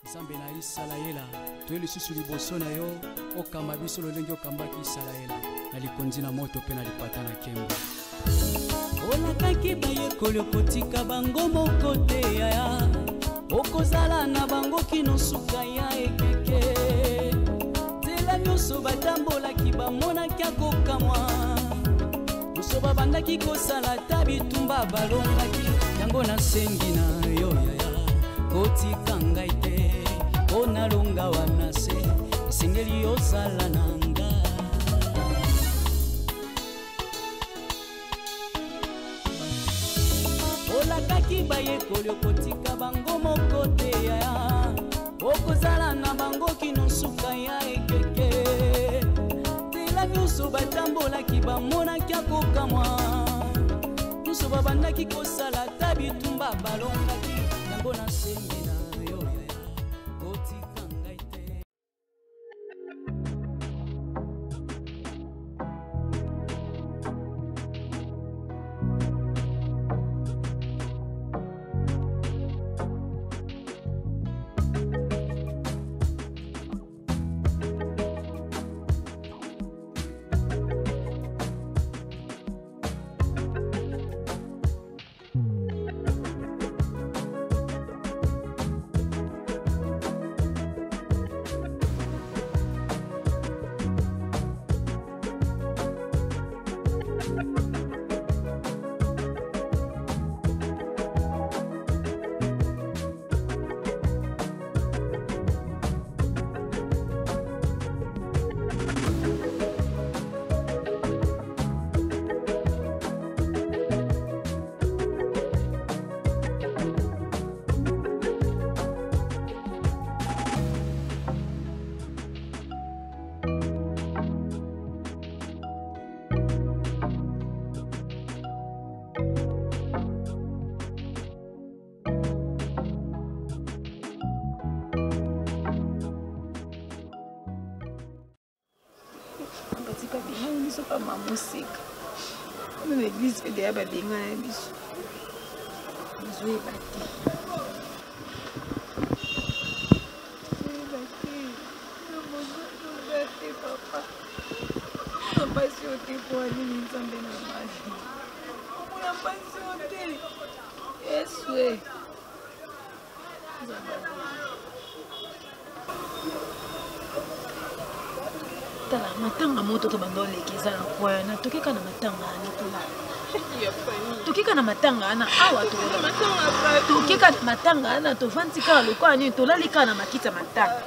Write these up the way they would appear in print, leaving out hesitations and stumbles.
Nzambe na Isalaela toyeli susu liboso na yo okamba biso lolenge okambaki Isalaela na likonzi na moto pe na lipata na kembo olakaki bayekoli okotika bango moko te yaya okozala na bango kino suka ya ekeke tela nyonso batambolaki bamonaki akokamwa nyonso babandaki kosala ta bitumba balongaki yango nasengi na yo yaya kotika ngai te onalonga wana se esengeli ozala nanga olakaki bayekoli okotika bango moko te yaya okozala na bango kino suka ya ekeke tela nyonso batambolaki bamonaki akokamwa nyonso babandaki kosala ta bitumba balongaki yango nasengi na yo yaya kotika ngai te ma música. Quando a igreja vai dar bem na bicho. Mas vai bater. Não vou bater, papá. Não passou o tempo ali nem também na margem. Não passou o tempo. Isso é. Tala matanga moto to bandole kiza na kwa na tokeka na matanga na tola. Tokeka na matanga na awa to matanga pa. Tokeka na matanga na to vantika lokwa ni to lalika na makita matanga.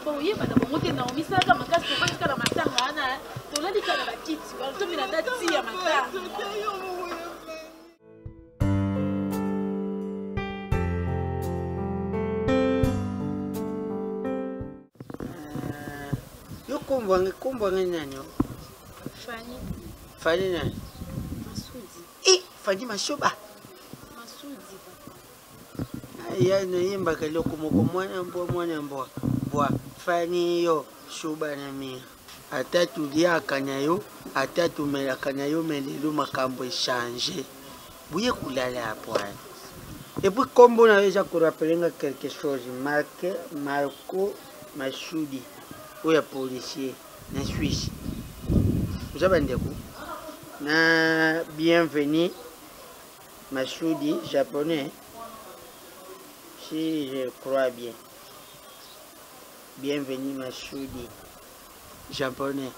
Bo yeba na bongote na omisa ka makasi to vantika na matanga na to lalika na bakiti. Ba to mina dati ya matanga. Kumbwange nani? Fani. Fani nani? Masudi. Fani Mashuba. Masudi. Aya naimba kale kumoko mwana mbwa. Bwa Fani yo Shuba na mia. Atatu dia kanyayo, atatu mela kanyayo melelo makambo échanger. Buye kulala hapo. Et puis comme on avait déjà rappelé quelque chose, Marco Masudi. Ou ya policier na Suisse. Vous avez un na bienvenue Masudi japonais si je crois bien. Bienvenue Masudi japonais.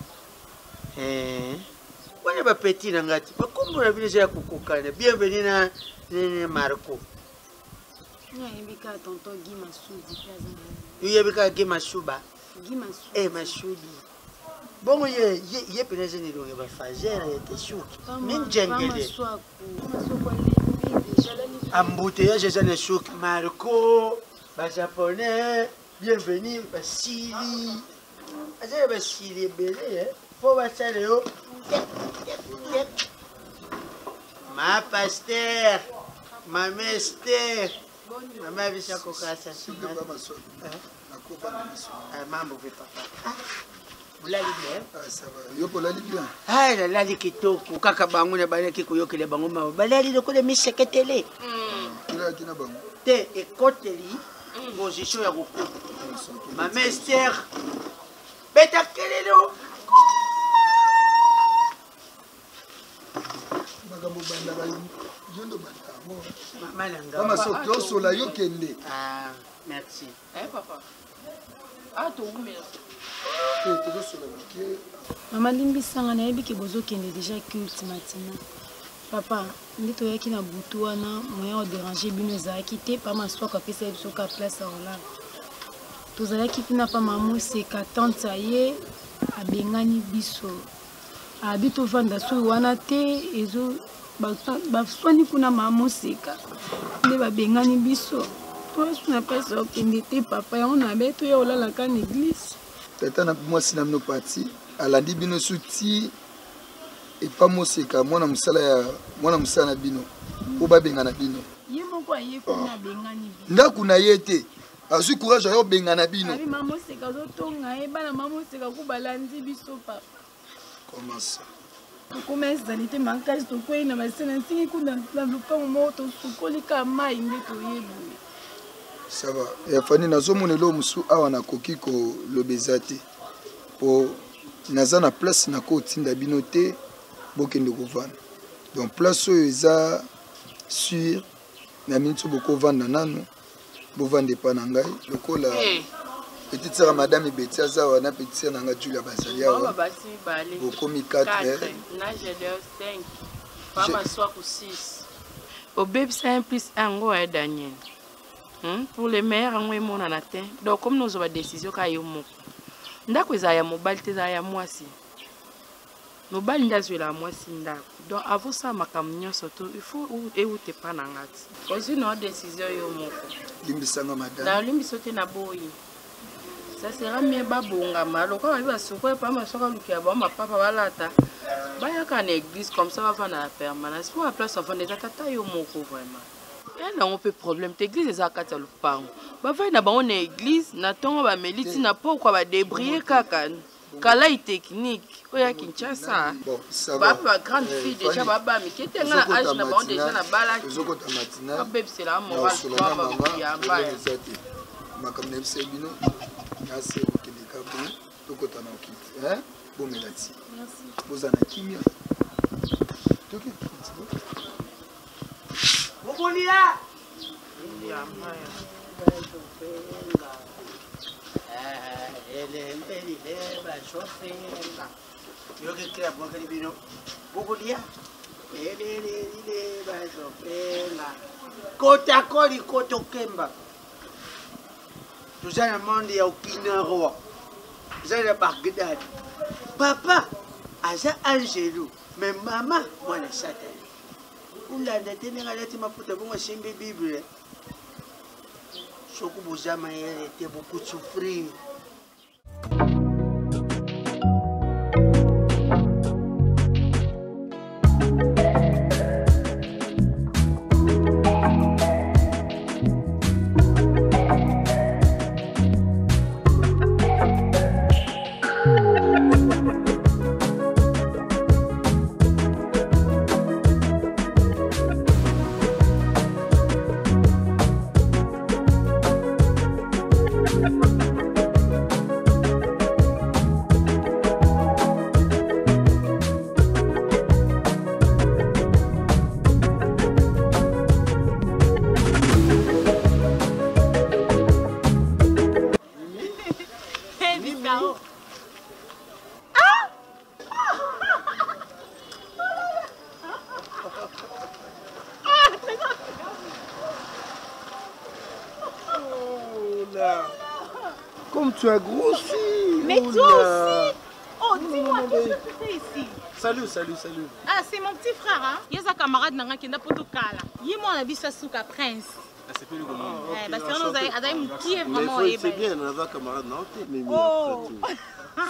Wale ba petit na ngati. Ba kombo na vile ya kukukana. Bienvenue na Marco. Yebika tonton Guy Masudi plaza. Yebika Guy Mashuba. Masudi. Bon, ye peneze ni longe ba fazera yete shuki. Min jengele. Ambute ya jeja ne shuki Marco, ba japonais, bienvenue ba Sili. Aje ba Sili belé Faut ba sale yo. Ma pasteur, ma mester. Mama bisha kokasa. Mambo vipi papa? Bulali bien? Ça va. Yo bulali bien. Ah, la lali kitoko kaka bangu na bale kikuyokele bangu ma. Balali lokole miseketele. Ila kina bangu. Te ekoteli position ya kokuta mama Esther beta kelelo makambo bandaka yondo bandaka mama nanga mama sotosola yo kende ah merci papa ah to umela tozosola moke mama limbisanga nayebi ke bozokende déjà culte matina papa nde toyaki na butu wana moyen odéranger bino ezalaki te pa maswaka apesa ye biso ka place aolala tozalaki mpina pa mamoseka tante aye abengani biso abi tovanda soi wana te ezo baswani kuna mamoseka nde babengani biso toasu na place okende te papa yango nabe toya olalaka na église tata na mwasi na bino pati alandi bino suti epa moseka mwana mosala na bino po babenga na bino ye moko aye kuna abengani biso ndako na ye te azwi courage ayo benga na bino abi mamoseka azotonga ye bana mamoseka ko balandi biso papa comment ça tokoma ezali te makasi tokwei na basena ntingi kuna na lupango moko tosukolika mai nde toyebi ça va efani nazomona elo mosu awa nakoki kolobeza te po naza na place nakotinda bino te bokende kovanda donc place oyo eza sur na miniti bokovanda nano bovanda epa na ngai lokola petite sœur madame Betty aza wana petite sœur nanga Julia bazali awa bokomi 4 heures obebisa 1 plus 1 ngo ya Daniel pour les meilleurs en moi mon anatin donc comme nous avons décision ka yo moko ndako eza ya mobali te ya mwasi mobali ndazwela mwasi ndako donc avant ça makambo nyonso to il faut eute pa na ngati ozi no décision yo moko limbisanga madame na limbiso te na boyi ça sera mieux babonga malo kwa ba soko pa masoka lukia ba mapapa balata bayaka na église comme ça va faire na permanence pour la place avant des tata yo moko vraiment et on peut problème l'église les akata le pang ba vai na ba on église na tongo ba meliti na pourquoi ba débrier kaka kala technique oya Kinshasa bon ça va ba grande fille déjà baba mi kete nga na âge na ba on déjà na bala zoko ta matina bébé c'est la morale quoi ba ya ba makambo na biso bino nase okende kabu tokota na okiti bon melati merci boza na kimia toki Mukulia ya maya ele ba chofenga yo que crea por que vino Mukulia ele ba chofenga kota koli koto kemba tuzana monde ya Okinawa tuzana Bagdad papa aza Angelou mais maman mwana Satan ulanda tena ngaleti mafuta bongo simbi Bible soku bozama yele te beaucoup souffrir Comme tu as grossi. Mais toi aussi. Oh, dis-moi, qu'est-ce que tu fais ici? Salut. Ah, c'est mon petit frère, hein? Il y a sa camarade Nanga qui n'a pas de cala. Il est mon ami Sasuka Prince. C'est plus le moment. Parce que nous avons qui est vraiment. C'est bien, on a un camarade Nantais, mais oh.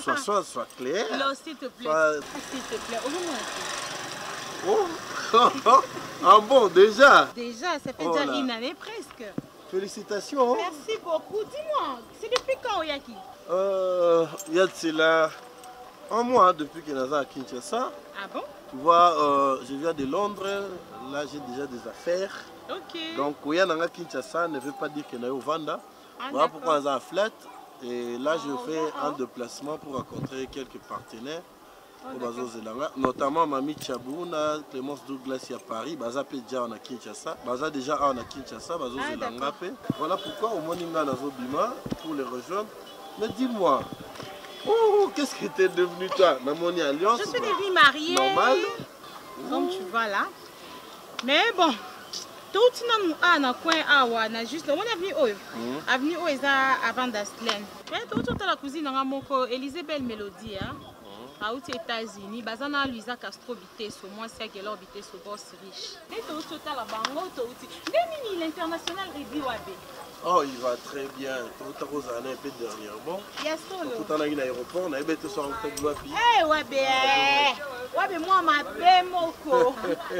Sois clair. Là, s'il te plaît. S'il te plaît, Oh, ah bon, déjà? Déjà, ça fait déjà une année presque. Félicitations. Merci beaucoup. Dis-moi, c'est depuis quand, Oyaki? Il y a de cela un mois depuis que Naza à Kinshasa. Ah bon? Tu vois, je viens de Londres, là j'ai déjà des affaires. Ok. Donc, Koya Nanga Kinshasa ne veut pas dire qu'il y a au Vanda. Voilà pourquoi on a un flat. Et là, je fais un déplacement pour rencontrer quelques partenaires. Notamment Mami Chabouna, Clémence Douglas à Paris, Baza déjà en Kinshasa, Baza déjà en Kinshasa, Bazo Zelanga. Voilà pourquoi au Moninga Nazobima pour les rejoindre. Mais dis-moi, qu'est-ce que tu es devenu toi, Namoni Alliance? Je suis devenue mariée. Normal. Comme tu vois là. Mais bon, tout le monde a na juste le monde avenue avant d'Aslen. Mais tout la cousine a moko Élysée Belle Mélodie hein. À aux États-Unis, bazana Luisa Castro Vitesse, moi c'est que leur Vitesse au boss riche. Et tout total la bango tout. Demi l'international Redi Wabe. Oh, il va très bien. Tout à l'heure, un peu dernièrement. Yes, solo. Tout à l'heure, l'aéroport, on a été sur un peu de Wabi. Eh, Wabe, moi, ma bémoko.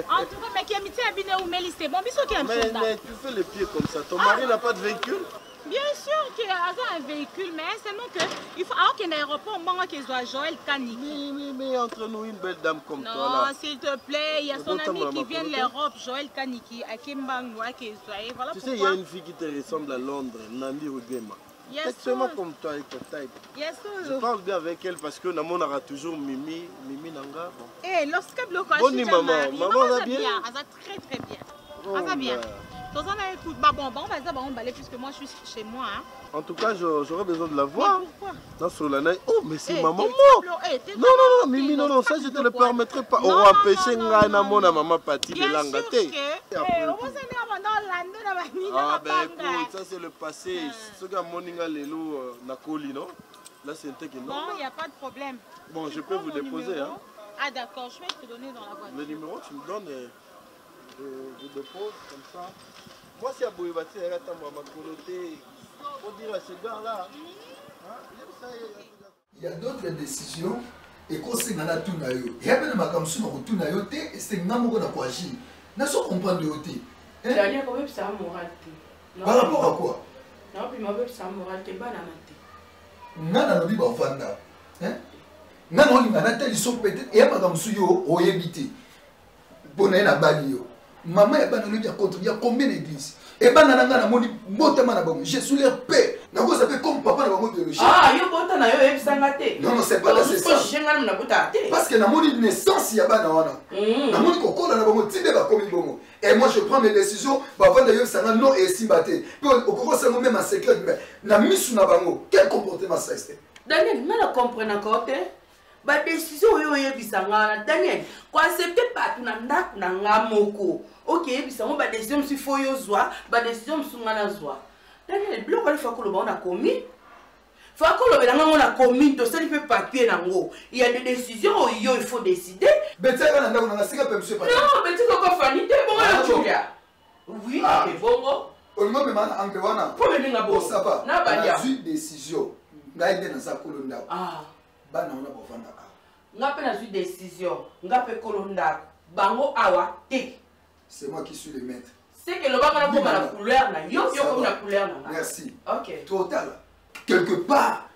En tout cas, mais qui a mis à biner ou Mélis, c'est bon, bisous qui a mais tu fais les pieds comme ça. Ton mari n'a pas de véhicule? Bien sûr qu'il y a un véhicule, mais seulement qu'il faut qu'il y ait un aéroport, qu'il soit Joël Kaniki. Mais entre nous, une belle dame comme toi là. Non, s'il te plaît, il y a son ami qui vient de l'Europe, Joël Kaniki, à Kimbango, à Kézoaï. Voilà tu sais, il y a une fille qui te ressemble à Londres, Nandi Rugema. Exactement comme toi avec ta taille. Yes, je parle bien avec elle parce que Namon aura toujours Mimi Nanga. Bon. Eh, lorsque Bloco a bonne maman, maman va bien. Elle va très très bien. Elle va bien. Bon, on va dire, on va aller puisque moi je suis chez moi. Hein. En tout cas, j'aurais besoin de la voir. Mais pourquoi? Dans sur la naille. Oh, mais c'est maman. Non, Mimi, non, ça je te le permettrai pas. On va empêcher Namon à maman partie de l'angaté. Ah ben écoute, ça c'est le passé. Ce gars Moninga Lelo Nakoli, non? Là c'est un truc énorme. Non, il n'y a pas de problème. Bon, je peux vous déposer. Hein. Ah d'accord, je vais te donner dans la voiture. Le numéro, tu me donnes. Je dépose comme ça. Moi, si à Bouyebati, elle attend ma coloté. Faut dire à ce gars-là. Il y a d'autres décisions. Et quand c'est dans la Tunayo, il y a même ma comme ça, on Tunayo, et c'est Namoko na Kwaji. N'a pas comprendre le côté. Dernier, quand même, c'est un moral. Par rapport à quoi? Non, puis ma c'est un moral, t'es pas la maté. Nana no ba fanda. Nana on ngana tel so peut-être et ma comme suyo o yebité. Bonne na bali yo. Maman et bana nous contribué combien d'églises? Et bana nanga na moni motema na bango. Je suis leur père. Na ko sape comme papa na bango biologique. Ah, yo bota na yo ebisanga te. Non, c'est pas c'est ça. Parce que na moni naissance ya bana wana. Na moni kokola na bango tibe ba komi bongo. Et moi je prends mes décisions avant d'ailleurs ça non et simbaté. Puis au koko ça même en secret mais na misu na bango. Quel comportement ça c'est? Daniel, na comprendre encore te. Ba décision yo yebisanga Daniel, ko accepter pas na ndako na ngamoko. OK, yebisanga ba décision si fo yo zwa, ba décision sunga na zwa. Daniel, bloko le fakolo ba on a commis. Fakolo ba on a commis to ça il fait papier nango. Il y a des décisions yo il faut décider. Beteka na ndako na sika pe monsieur pas. Non, beteka ko fani te bon la chulia. Oui, c'est bongo. On m'a demandé en Gwana. Pour venir na bo. Ça va. Na ba ya. Une décision. Ngaide na sakolo ndako. Ah. Bana on a pas fanda. Ngape na une décision, ngape kolonda, bango awa te. C'est moi qui suis le maître. C'est que le banga comme la couleur na yo comme la couleur na. Merci. OK. Total. Quelque part,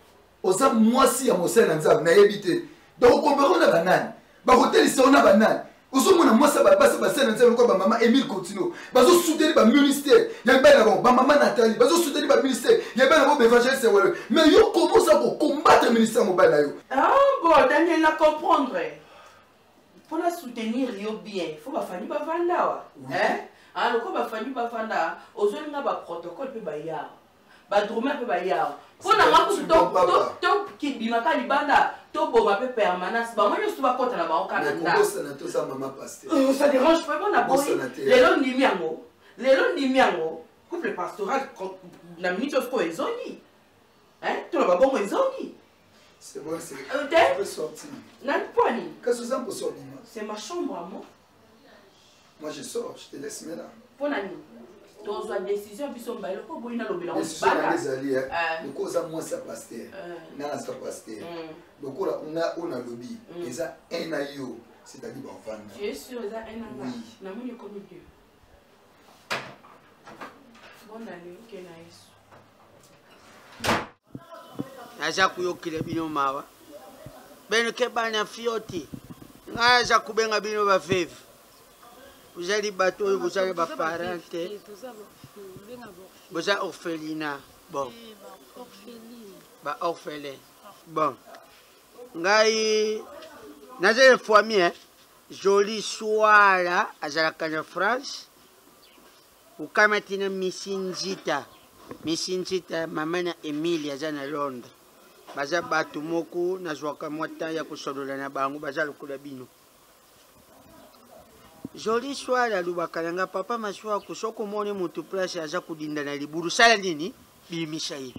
osa moi si ya mosana nzab na yebité. Donc comparons na banane. Ba hotel c'est on a banane. Oso mona moi ça ba passer ba sena nzab ko ba maman Émile Contino. Ba zo soutenir ba ministère. Ya ba na ba maman Nathalie. Ba zo soutenir ba ministère. Ya ba na ba évangile c'est wala. Mais yo comment ça pour combattre le ministère mobile na yo? Ah bon, Daniel la comprendre. Pour la soutenir yo bien, il faut ba fani ba vanda wa. Hein? Alors ko ba fani ba vanda, ozo nga ba protocole pe ba ya. Ba drummer pe ba ya. Pour na ma to ki bimaka libanda, to boba pe permanence. Ba moi je suis pas contre na ba o Canada. Mais ça na to ça maman pasteur. Ça dérange pas na boy. Lelo ndimi yango. Lelo ndimi yango. Couple pastoral na minute of ko ezoni. Hein? Tu n'as pas bon ezoni. C'est bon, c'est. Tu peux sortir. Qu'est-ce que ça pour sortir? C'est ma chambre à moi. Moi je sors, je te laisse là. Pour la nuit. Tu as une décision, puis on va aller au bout de l'obéissance. Décision des alliés. Le cause à moi ça pasteur. Nana ça pasteur. Donc on a lobby. Et ça un ayo, c'est-à-dire en fan. Tu es sûr ça un an. Oui. Na moi je connais Dieu. Bonne année, OK nice. Aja kuyokile bino mawa beno ke bana fioti ngaja kubenga bino ba fevu Vous allez bateau, vous allez ba parents. Vous êtes orphelinat. Bon. Ba orphelin. Bon. Ngai naza famille hein. Jolie soir azalaka na France. Ukamatina Missinjita mama na Emilia aza na Londres. Baza bato moko nazwaka mwata ya kosolola na bango baza lokola bino. Jolie soir alubaka nanga papa maswa kusoko mone mutu place aza kudinda na liburu sala nini bimisa ye.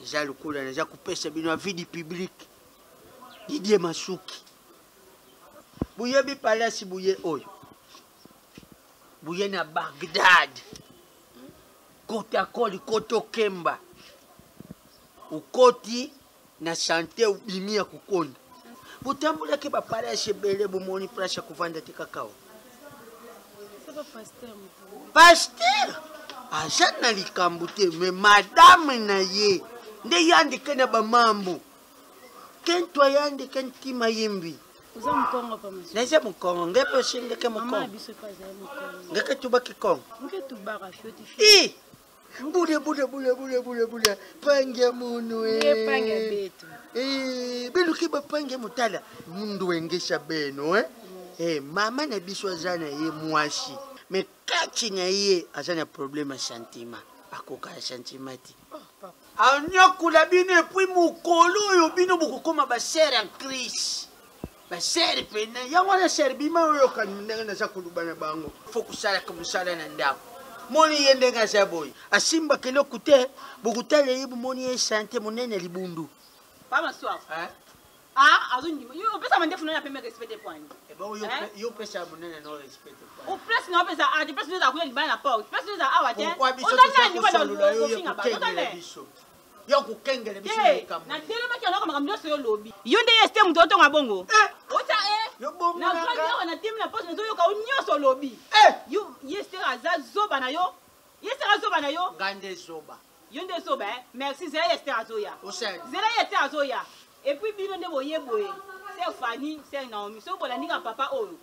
Aza lokola naza kupesa bino a vie publique. Didier Masuki. Bouye bi palasi bouye oyo. Bouye na Bagdad. Kota koli koto kemba. Ukoti na sante ubimi ya kukonda. Butambula ke ba palasi bele bumoni prasha kuvanda tikakao. Saba pasteur mutu. Pasteur. Ajana likambute me madame na ye. Nde yandike na ba mambo. Kentwa yandi kentima yimbi. Uza mkongo pa monsieur. Nese mkongo ngepe singeke mkongo. Mama biso pa za mkongo. Ngeke tubaki kongo. Ngeke tubaka foti. Bule. Pange munu Ye pange betu. Belu kiba pange mutala. Mundu wengesha beno mama na biso azana ye mwashi. Me kati na ye azana problema sentiment. Akoka sentimenti. Anyakula bino epui mukolo oyo bino bokokoma basere en crise. Basere pena yango na sere bima oyo kanundanga na zakuluba na bango. Fokusala kumusala na ndako. Moni yende nga saboy. Asimba kelo kute bokutale yibu moni ye sante monene libundu. Pama swaf. Azungi. Yo pesa mandefu na pembe respecte point. Yo pesa monene no respecte point. O press no pesa de press no za kule libana na porte. Press no za awate. Yo kukengele biso kama. Na tele maki aloko makamdo so yo lobi. Yo nde este mtoto ngabongo. Ota yo bongo na kwanga na team na poste nzo ka unyoso lobi. Yo yeste aza zoba na yo. Yeste azoba na yo. Gande zoba. Yo nde zoba merci zela yeste azoya. Osel. Zela yeste azoya. Et puis bino nde boye boye. C'est Fanny, c'est Naomi. So bola ndika papa oyo.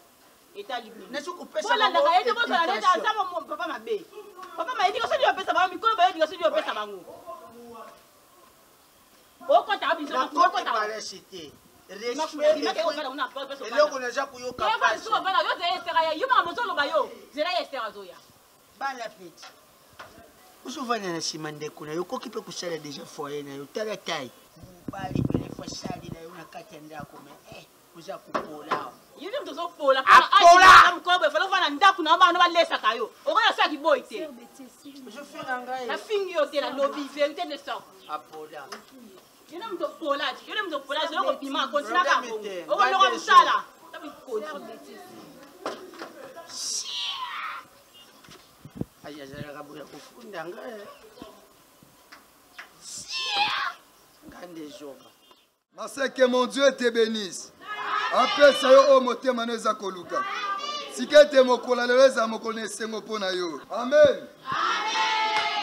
Eta libni. Na suku pesa. Bola ndaka yete boso na leta azama mo papa mabe. Papa ma yedika so dio pesa ba mikolo ba yedika so dio pesa bango. Oko ta biso na oko ta wale cité. Respect. Eloko na jaku yo kapasa. Yo ba bana yo ze estera ya. Yo ma mo solo ba yo. Zela estera zoya. Bala peti. Usufanya na simande kuna yo kokipe kusala deja foyer na yo tala tai. Bali pele fasali na yo na kati ndako me uza kupola. Yo ndio mtozo pola. Apola. Mkobe falo fana ndaku na bana balesa kayo. Okona saki boy te. Je fais ngai. La fingi yo te la lobby vérité de ça. Apola. Yo ndio mtozo pola. Yo ndio mtozo pola zo ko pima continue ka ko. Okona ko msala. Tabi ko. Aya zara kabuya kufunda ngai. Merci que mon Dieu te bénisse. Après ça, yo motema neza koluka. Sikete mokola leza mokone sengo pona yo. Amen.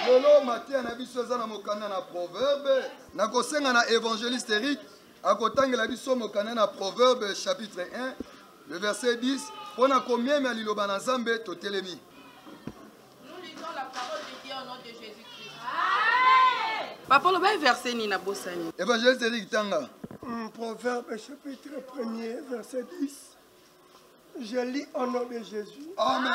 Lelo matin na biso za na mokanda na proverbe. Na kosenga na évangéliste Eric akotangela biso mokanda na proverbe chapitre 1, le verset 10. Pona combien mais liloba na Nzambe totelemi. Nous lisons la parole de Dieu au nom de Jésus-Christ. Papa, le verset ni na bosani. Évangéliste Eric Tanga. Proverbe chapitre 1er, verset 10. Je lis au nom de Jésus. Amen.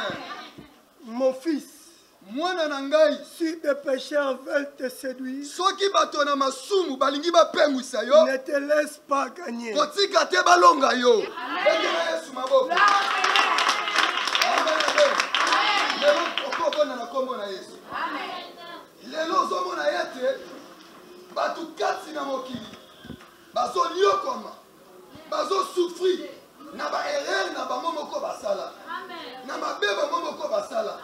Mon fils, mwana na ngai, si des pécheurs veulent te séduire, soki bato na masumu balingi bapengwisa yo, ne te laisse pas gagner. kotika te balonga yo. Ekela Yesu maboko. Amen. Lelo okobona na kombo na Yesu. Lelo ozomona yete bato kati na mokili bazo liokoma bazo souffrir na ba erreur na bango moko basala na mabeba moko basala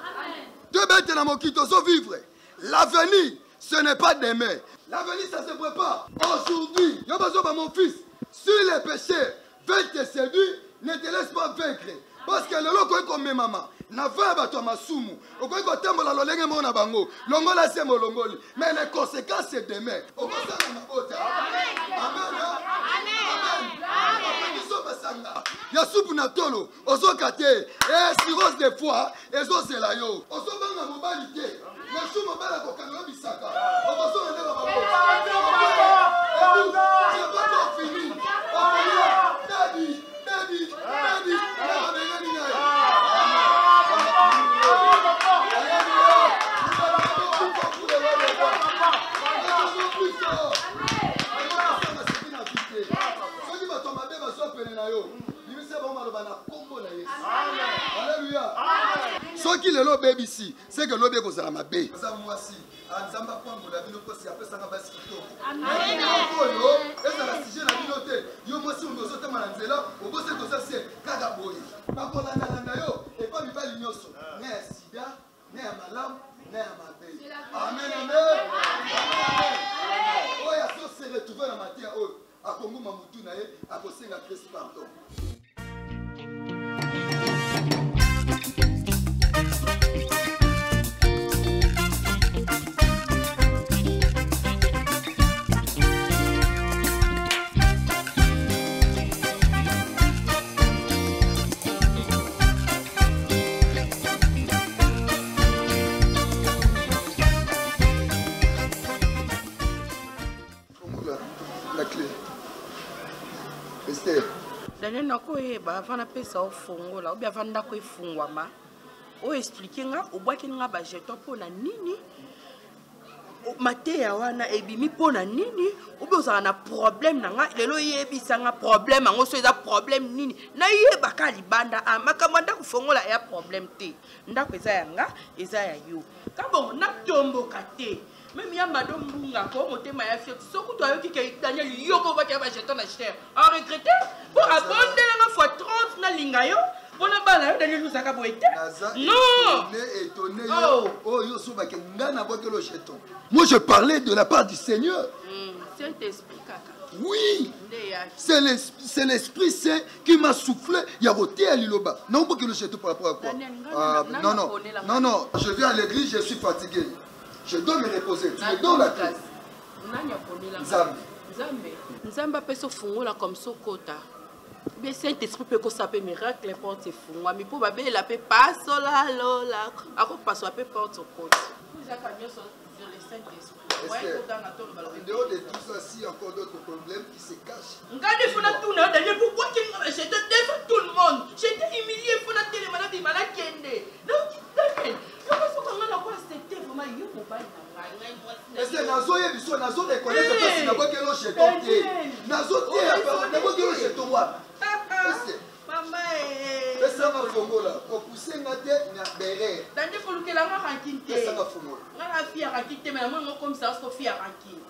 te bête na mokili tozo vivre. L'avenir ce n'est pas demain, l'avenir ça se prépare aujourd'hui. Yo bazo ba mon fils, si les péchés veulent te séduire, ne te laisse pas vaincre. Parce que lelo koy comme maman na va bato masumu okoy ko tembola lolenge mona bango longola se molongoli, mais les conséquences c'est demain. Okosa na mabota. Amen. Amen. Amen. ya soupe na tolo ozoka te cirrhose de foie ezozela yo ozobanga mobali te mesu mobali akokanga bisaka okozonga nde fini soki lelo bebisi c'est que lobe kozala mabe za mwasi anzamba kwambola bino kosi apesanga basi kitoko oyo ezala sujet na bino te yo mwasi ozotema na nzela obose tosasie kaka boye bakolandalanda yo epa mibali nyonso ne ya sida ne ya malamu ne ya mabe amen amen oyo aso se retrouver na matia oyo akonguma mutu na ye akosenga Christ pardon. Daniel nakoyeba avant napesa ofongola obi avant ndako efungwama o expliquer nga obwaki nga ba jeton pona nini mateya wana ebimi pona nini obi ozala na problème na nga lelo yebisa nga problème ango so eza problème nini na yeba ka libanda makambo ndako fongola ya problème te ndako eza yanga eza ya yo kabongo natomboka te même yamba do mbunga ko motema ya fiot soko to ayoki ke Daniel yoko ba ka ba jeton na cher a regretter pour abonder la fois 30 na linga yo bona bala yo Daniel nous aka boete non étonné oh yo so ba ke ngana bo ke le jeton moi je parlais de la part du Seigneur Saint-Esprit kaka oui c'est l'Esprit Saint qui m'a soufflé yaroté à liloba non pas que le jeton par rapport à quoi non je viens à l'église je suis fatigué. Je dois me reposer. Tu me donnes la clé. Nzamba peut se fondre comme ça kota. Mais Saint-Esprit peut que ça peut miracle les portes se fondre. Mais pour baber la paix passe là là. Ako passe la paix porte au côté. Vous avez camion sur le Saint-Esprit. En dehors de tout ça, si encore d'autres problèmes qui se cachent. Regardez, il faut la tourner. Pourquoi j'ai défait tout le monde? J'ai été humilié. Il faut la télé. Madame, il m'a la kende. Est-ce que nazo yebiso nazo reconnaître parce na boke lo jeton te nazo te na boke lo jeton wa mama esa ma fongola o kusenga te na bere dande ko lukela nga rankinte esa ma fongola nga fia rankinte mais moi comme ça ko fia rankinte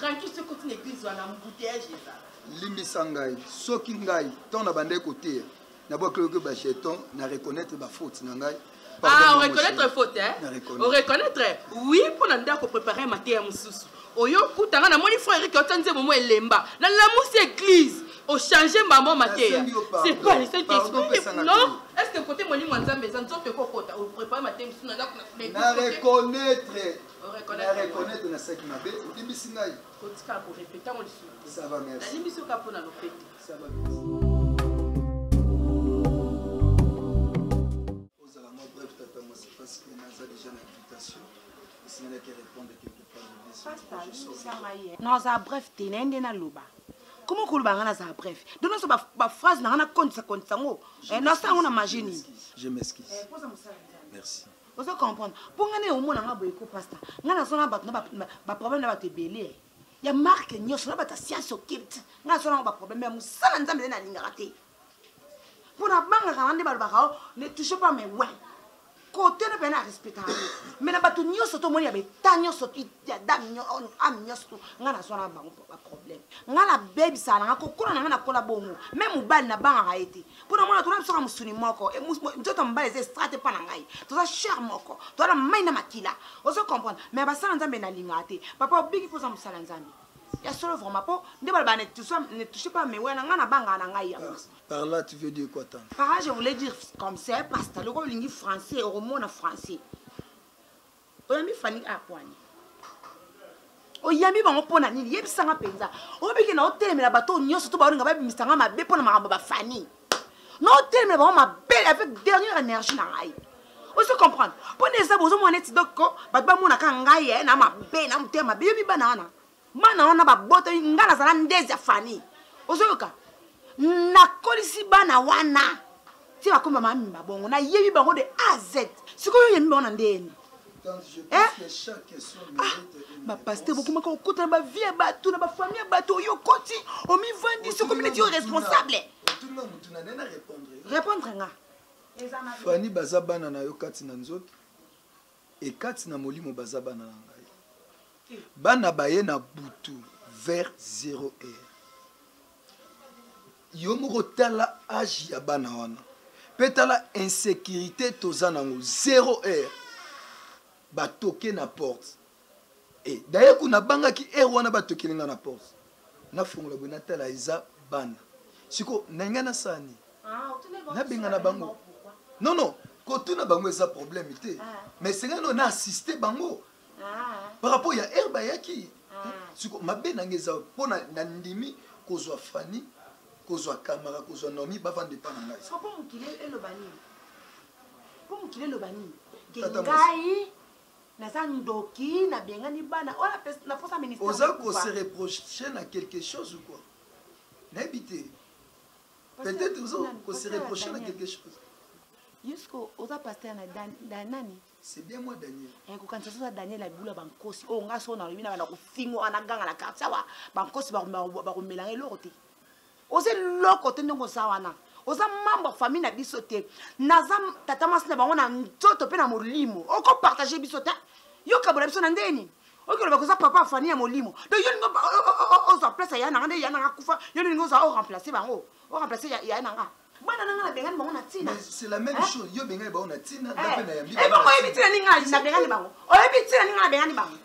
rankinte ce côté l'église wana mbouteillage ça limbisa ngai soki ngai ton na bande côté na boke lo ba jeton na reconnaître ba faute na ngai. Ah, on reconnaître faute, hein? On reconnaître, oui, pour l'andre préparer ma terre moussous. Oyo kutanga na moni frère qui otanze momo elemba. Na la mousse église, au changer maman ma terre. C'est pas le Saint-Esprit. Non, est-ce que côté moni manzambe zanzo te kokota, on prépare ma terre moussous na na reconnaître. Na reconnaître na saki mabe, odimisi ngai. Kotika pour répéter on dessous. Ça va merci. La limiso kapo na lopete. Ça va merci. Parce que nous avons déjà l'invitation. Si nous avons répondre quelque part, non, ça bref, tu n'es pas là. Comment tu vas faire bref? Donne-nous ma phrase, n'a compte ça compte ça. Non, ça on a imaginé. Je m'excuse. Merci. Vous comprenez? Pour gagner au monde, on a beaucoup de pasta. On a son problème de belé. Il y a marque n'y a son pas ta science occulte. On a son problème mais ça n'a jamais été raté. Pour la banque, on a des balbara, ne touchez pas mes ouais. Côté ne peut pas respecter. Mais na batu nyo soto moni abe tanyo soto ya dam nyo am nyo soto ngana sona bango problème. Ngala baby sana ngako kula na ngana kola bongo. Même mobile na banga ha été. Pour na mona tona bisoka musuni moko e nzoto mbale ze strate pa na ngai. Toza cher moko. Toza maina makila. Oso comprendre. Mais ba sana nzambe na lingate. Papa obiki poza musala nzambe. Ya solo vraiment pas ne balba ne touche pas mais ouais na ngana banga na ngai. Par là, tu veux dire quoi tant? Par là, je voulais dire comme c'est pasteur, le gars français, au monde français. On a mis Fanny à quoi? On y a mis mon pona ni, yep sanga penza. On a mis que na hôtel mais la bateau n'y a surtout pas on a mis sanga ma bé pour ma Fanny. Non, tellement vraiment ma belle avec dernière énergie na ngai. Vous comprenez? Pour ne ça besoin mon eti doko, ba ba mona ka ngai na ma be na mutema be bi banana. Mana wana ba boto ngana zala ndezi ya fani. Ozoyoka. Na kolisi bana wana. Ti ba komba mami ba bongo na yebi bango de A Z. Sikoyo yemi bona ndeni. Je pense que chaque question mérite ma pasteur beaucoup ma kokota ba vie ba tout na ba famille ba to yo koti o mi vandi ce communauté responsable. Tout le monde tu n'as rien à répondre. Répondre nga. Fanny baza bana na yo kati na nzoto et kati na molimo baza bana na ngai. Bana baye na butu vers 0 heure. Yo moko tala âge ya bana wana. Petala insécurité toza nango 0 heure. Ba toquer na porte. Et d'ailleurs kuna banga ki heure wana ba toquer na porte. Na fongola bona tala iza bana. Siko na ngana sani. Na benga na bango. Non, non, quand on a bango ça problème était. Mais c'est quand on a assisté bango. Par rapport à herba yaki. Siko mabe na ngeza pona na ndimi kozwa Fanny, kozwa Camara, kozwa Nomi ba vendre pas na ngai. Pour mon kilé le bani. Pour mon kilé le bani. Gengai na sandoki na benga ni bana. On a na force ministère. Oza ko se reprocher na quelque chose ou quoi? N'habiter. Peut-être qu'on se reprocher à quelque chose. Jusqu'au pasteur na nani? C'est bien moi Daniel. Et quand ça soit Daniel la boule bankosi, oh nga so na lui na ko fingo ana ganga la carte sawa. Bankosi ba ko mélanger l'autre. Ose l'autre ndongo sawa na. Oza membre famille na bisote. Naza tata masina bango na nzoto pe na molimo. Oko partager bisote. Yo kabola biso na ndeni. Ok, le bakoza papa Fanny à molimo. Donc yo ngo oza place ya na ngande ya na kufa. Yo ngo oza remplacer bango. O remplacer ya na nga. Mais c'est la même chose. Yo benga ba on a tina na pe na yambi. Eh bon oyebi tina ninga na benga ni bango. Oyebi tina ninga na benga ni bango.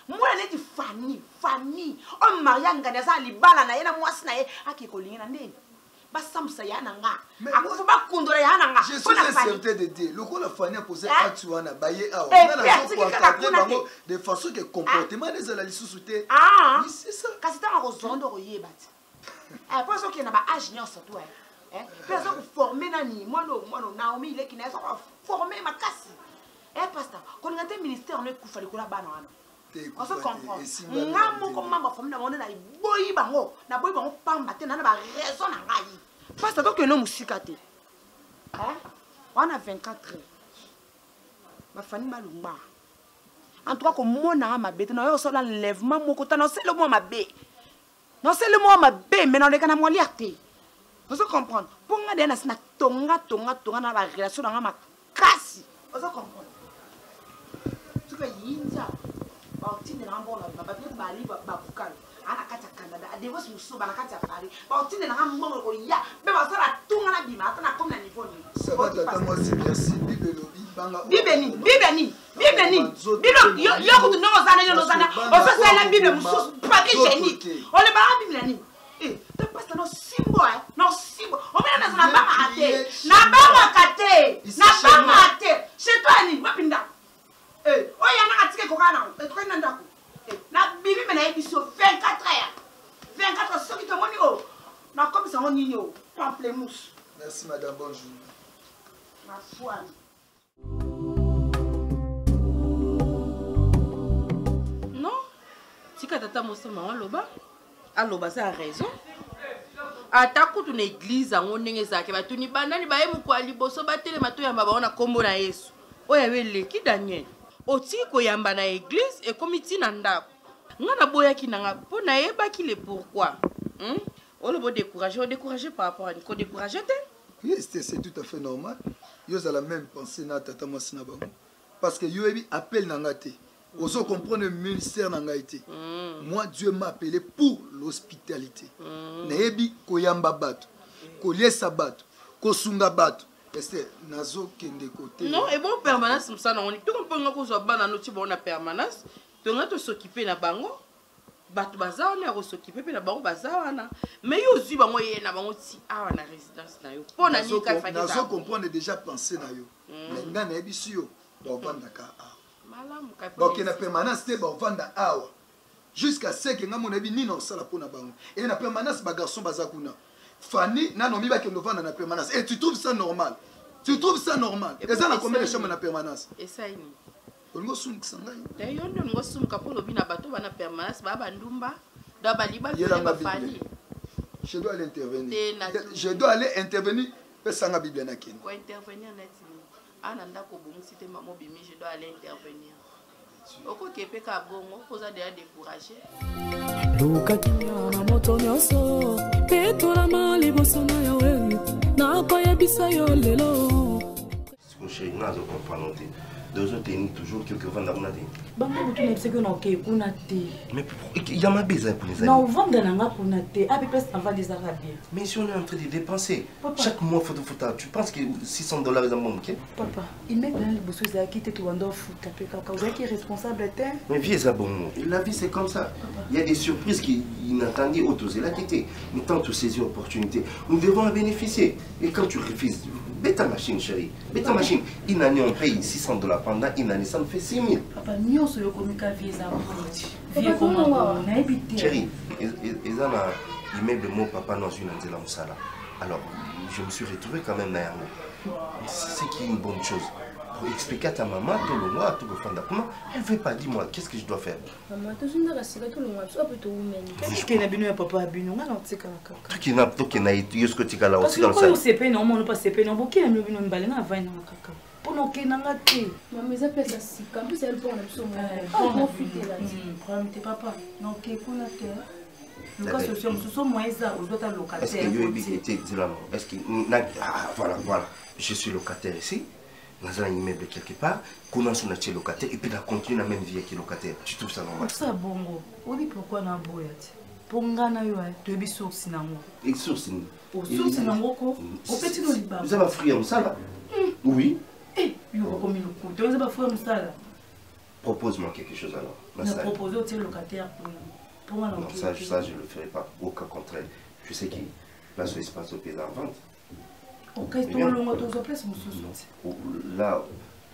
Moi neti Fanny. O Maria ngana za libala na yena mwasi na ye akikolinga na ndeni. Ba samsa ya na nga. Akufu ba kundora ya na nga. Je suis certain de dire. Le ko la Fanny a posé acte wana baye a. Na la ko encadrer bango de façon que comportement des ala lisusuté. Oui, c'est ça. Kasi ta ko zondo ko yebati. Pour ceux qui n'ont pas âge, surtout. Pour ceux qui forment, moi, Naomi, il est qui n'a pas formé ma casse. Pasteur, quand on a un ministère, on est coupé de la banane. On se comprend. Nous, comme maman, famille, on a boy bango, na boy bango, pas matin, on a raison à railler. Pasteur, donc, nous, musicate. On a 24 heures. Ma famille m'a lumba. En tout cas, comme moi, on a ma bête, on a un enlèvement, mon côté, non, c'est le mot ma bête. Non, c'est le mot ma bé, mais non, les canaux liaté. Vous comprenez? Pour nga dena sina tonga na la relation dans ma casse. Vous comprenez? Tu que yinja. Ba tinde na mbona ba ba bali ba bukalo. Ana kata Canada, a devos muso ba na kata Paris. Ba tinde na mbona ko ya. Be ba sala tunga na bima, atana comme na niveau ni. Ça va tata moi c'est merci bibe lobi banga. Bibeni. Bibe yo ko no zana. O so sala bibe muso pas génique. On le ba bibe ni. Tu passes dans Simbo, non Simbo. On met dans la barre à thé. La barre à thé. La barre à thé. Chez toi, ni, ma pinda. Oh, il y a un article qu'on a. Et toi, il y a un na bibi, mais il y a 24 heures. 24 heures, ceux qui te montrent. Non, comme ça, on y est. Pamplemousse. Merci, madame, bonjour. Ma foi. Non, si tu as mon maman, loba. Aloba ça a raison. Atako tu na église ngo ndenge zake batuni bandani baye mukwali boso batele mato yamba baona kombo na Yesu. Oya wele ki Daniel. Oti ko yamba na église et komiti na ndako. Ngana boya ki nanga po na yeba ki le pourquoi. On le décourager par rapport à Nico décourager te. Oui, c'est tout à fait normal. Yo za la même pensée na tata masina bango. Parce que yo ebi appel nanga te. Oso comprendre le ministère nangaïté. Moi, Dieu m'a appelé pour l'hospitalité. Nebi koyamba bato, koliesa bato, kosunga bato. Est-ce nazo kende côté? Non, et bon permanence comme ça, non. Tout comme on a qu'on soit bana notre bon na permanence. Tu as to s'occuper na bango. Bato baza on a s'occuper na bango baza wana. Mais yo zi bango ye na bango ti a na résidence na yo. Pour na ni ka fa ça. Nazo comprendre déjà penser na yo. Mais ngana ebi si yo, ba vanda ka. Donc il y a permanence de vendre awa jusqu'à ce que ngamo nabi nino sala pona bango et na permanence ba garçon bazakuna Fanny, Nanomi va qu'on vende en permanence. Et tu trouves ça normal? Tu trouves ça normal? Et ça, on a combien de chambres en permanence? Et ça, il on go sum kisanga. D'ailleurs, on go sum kapolo bina bato bana permanence ba bandumba. Da baliba Fanny. Je dois aller intervenir. Je dois aller intervenir. Pesanga Bible na ken. Pour intervenir net. Ananda ko bomu cité maman bimi, je dois aller intervenir. Oko kepeka bongo, poza déjà décourager. Lukakinya na moto nyoso, petola mali bosona yawe. Na koya bisa yo lelo. Ce que chez nous on comprend deux autres techniques toujours que vendre la monnaie. Bango butu na pseko na ke kunate. Mais il y a ma besoin pour les amis. Na vendre na nga kunate, abi place en va des arabes. Mais si on est en train de dépenser chaque mois faut tu penses que $600 est un bon OK? Papa, il met dans le bosso za qui te wando futa pe ka ka qui est responsable était. Mais vie est bon. La vie c'est comme ça. Il y a des surprises qui inattendues autour la quitté. Mais tant tu saisis l'opportunité, nous devons en bénéficier. Et quand tu refuses, mets ta machine chérie. Mets ta machine. Une année on paye $600 pendant une année ça me fait 6 000. Papa, nous sommes comme visa. Vie comment on a habité. Chérie, ils ont un immeuble de mon papa dans une antenne en salle. Alors, je me suis retrouvé quand même derrière nous. C'est qui une bonne chose. Pour expliquer à ta maman, tout le mois, tout le fond comment elle ne veut pas dire moi, qu'est-ce que je dois faire? Maman, tu es là, c'est tout le mois, tu as plutôt qu'est-ce qu'il y a bien papa abino, on a n'importe quoi. Tout qui n'a pas qu'il y a ce que tu as là aussi dans le salon. Parce que c'est pas non, on ne pas c'est pas non, beaucoup aiment bien emballer na vaina kaka. Pour nous qui n'a pas été. Maman, ça place assis, quand plus elle prend le son. Bon, fuiter là. Problème t'es papa. Non, qui pour la terre. Le cas social, ce sont moins ça, aux autres locataires. Est-ce que voilà, je suis locataire ici. Dans un immeuble quelque part, commence à être locataire et puis on continue la même vie que locataire. Tu trouves ça normal? Ça bongo. On dit pourquoi na boya. Pour ngana yo, tu es source nango. Et source ni. Source nango ko. Au petit no liba. Vous avez fruit en salle? Oui. Eh, yo comme le coup. Tu as fruit en salle. Propose-moi quelque chose alors. Je propose au locataire pour moi. Non, ça je le ferai pas. Au cas contraire, je sais qu'il place l'espace au pays en vente. Ok, là,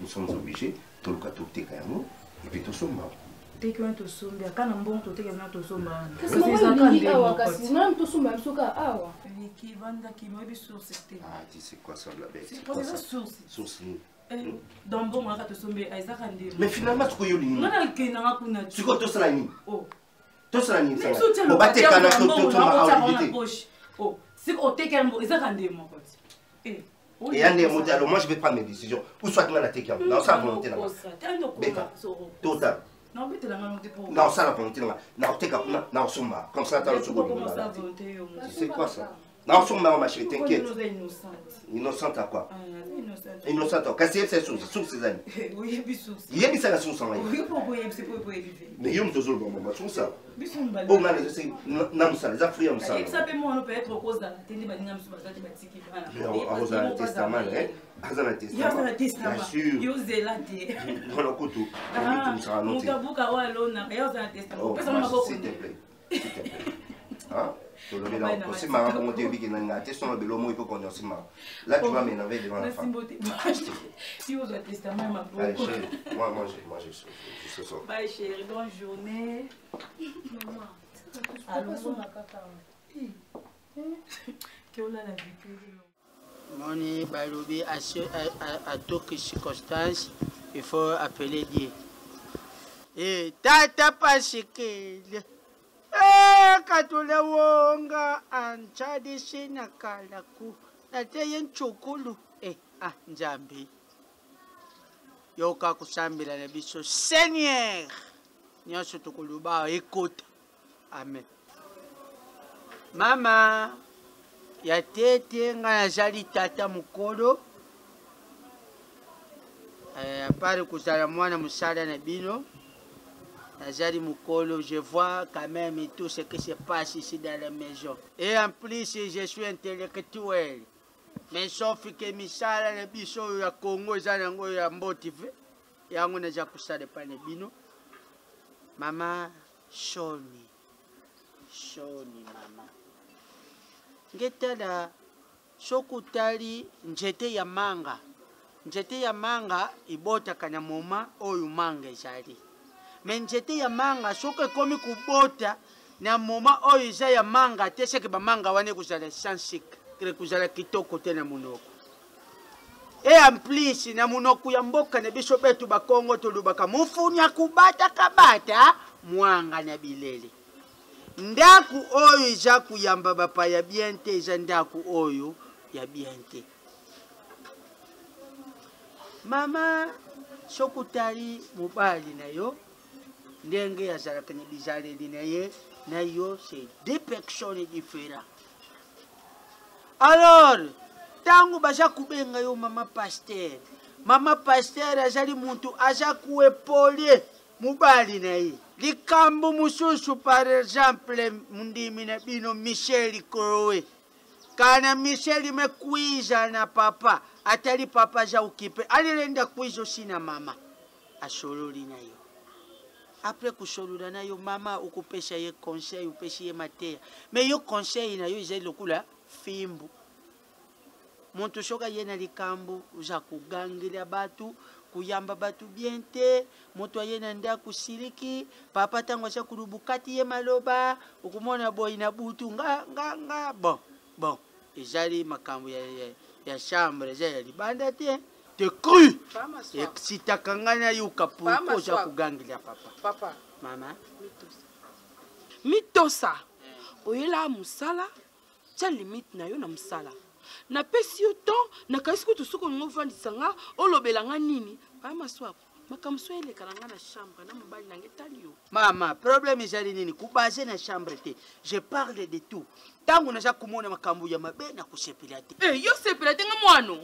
nous sommes obligés, tout le cas, tout est carrément, et puis tout sommes morts. Dès que tu sommes bien, quand on bon, tu es bien, tu sommes bien. Qu'est-ce que tu as dit? Non, tu sommes bien, tu sommes bien. Qui vend, qui m'a vu sur cette télé. Ah, tu sais quoi ça, la bête? C'est quoi ça? Source. Dans bon, on va te sommer, Isaac and mais finalement, tu connais l'île. Non, il y a un tu connais tout ça, l'île. Oh. Tout ça, l'île. On va te canard, oh, c'est au Tekan, Isaac and des mots. Et alors moi je vais prendre mes décisions. Pour soit que la tête dans sa volonté là. Total. Non, ça la volonté là. Non, t'es capable. Non, somma. Comme ça, t'as le second. C'est quoi ça? Non, somma, ma chérie, t'inquiète. Innocente à quoi? Innocente à quoi? Qu'est-ce que c'est sous ces années? Oui, il y a sous. Il y a mis ça sous son. Oui, pourquoi c'est pour éviter. Mais il y a un toujours bon moment sur ça. Oh, non, c'est non ça, les affluents ça. Ça peut moi on peut être cause dans la télé baninga sur bazate batiki bana. On a un testament hein. On a un testament. Il y a un testament. Bien sûr. Yo zelate. Dans le couteau. Tout ça noté. Mukabuka wa lona, il y a un testament. Personne m'a pas s'il te plaît. S'il te plaît. Hein? Aussi marrant comment tu dis que la question de l'homme il faut qu'on ait aussi marrant. Là tu vas m'énerver devant la femme. Si vous avez testament ma pauvre. Allez chérie, moi je ce soir. Bye chérie, bonne journée. Maman. Allons ma caca. Que on a la vécu. Moni balobi à toute circonstance, il faut appeler Dieu. Et tata pasikele. Katula wonga anchadi sina kalaku nateye nchukulu njambi yoka kusambila na biso Seigneur nyonso tukuluba ekota amen. Mama ya tete nga nazali tata mukolo apare kuzala mwana musala na bino. Nazari Moukolo, je vois quand même tout ce qui se passe ici dans la maison. Et en plus, je suis intellectuel. Mais sauf que misala na biso ya Congo zanango ya motive. Yango na jakusale pa na bino. Mama Shoni mama. Ngetala sokutali njete ya manga. Njete ya manga ibota kana moma oyu manga ezali. Mais njete ya manga soka komi kubota na moma oyo eza ya manga te seke bamanga wana ekozala sansik ekozala kitoko te na monoko e en plus na monoko ya mboka na biso betu bakongo tolobaka mufunya kubata mwanga na bilele ndaku oyo eza kuyamba bapaya bien te eza ndaku oyo ya bien te mama sokutali mobali na yo ndenge yazalaka na bizaleli na ye na yo c'est deux personnes différentes alors tango baza kubenga yo mama pasteur azali muntu aza kuepole mobali na ye likambo mususu par exemple mundimi na bino Michel Crowe kana Michel mekwiza na papa atali papa za ukipe alilenda kwizo sina mama asololi na yo après kusolula na yo mama ukupesha ye conseil upeshi ye mateya mais yo conseil na yo izali lokula fimbu muntu soka ye na likambo uza kugangila batu kuyamba batu bien te moto ye na nda kusiriki papa tango asa kulubukati ye maloba ukumona boy na butu nga bon ezali makambo ya chambre ya libanda te cru sitakangana yuka pour za kugangila papa mama mitosa oyela musala tia limite na yo na musala na pesi yo temps na kasi ko tusuko ngovandisa nga olobela nga nini pa maswako makamso eleka nga na chambre na mobali na ngetali yo mama problème ezali nini kubaze na chambre te je parle de tout tangu naza kumona makambo ya mabe na kusepela te yo sepela te nga mwano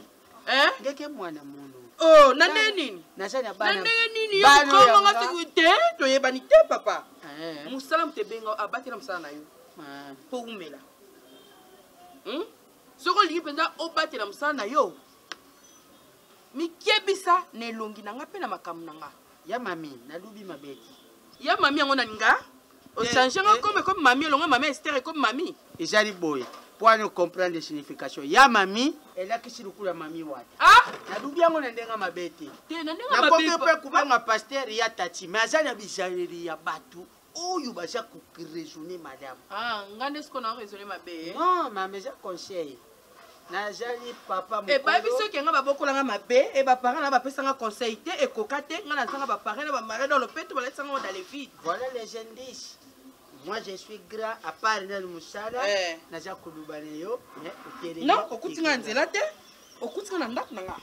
ngeke mwana muno na nini nazana bana na nini yo ko nga sécurité to yebani te papa musala mtebenga abatela musala na yo po umela soko lingi penza obatela musala na yo mikebisa na elongi na nga mpe na makambo na nga ya mami nalubi mabeti ya mami yango na ninga ochange nga comme mami elongo mami Esther comme mami ezali boye pour comprendre signification ya mami elakisi lukula mami wata nalubi yango na ndenga mabeti te na ndenga mabeti nakoki mpe kubanga pasteur ya tati mais aza na bizaleli ya batu oyo baza kuresoner madame nga nde siko na resoner mabe non mama eza conseil nazali papa epai biso ke nga babokolanga mabe e baparent na bapesanga conseil te ekoka te nga nazanga baparent na bamare dans le peto balatisanga ngo dans les vides voilà les indices moi je suis grand à part na musala naza koluba na yo non okutinga nzela te okutinga na ndako na nga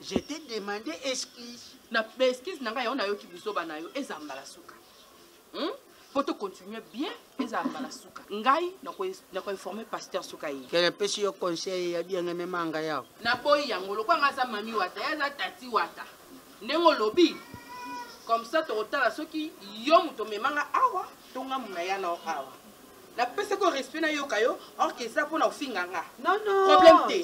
je t'ai demandé excuse na excuse na nga yango nayoki buzoba na yo ezambala suka pour te continuer bien ezambala suka ngai na ko informer pasteur suka yi kele pesi yo conseil ya bien ngeme manga yao na boy yango lokwa nga za mami wata ya za tati wata ndengo lobi comme ça to otala soki yo muto memanga awa tonga muna ya na awa la pese ko respect na yo kayo or que ça pour na ofinga nga non problème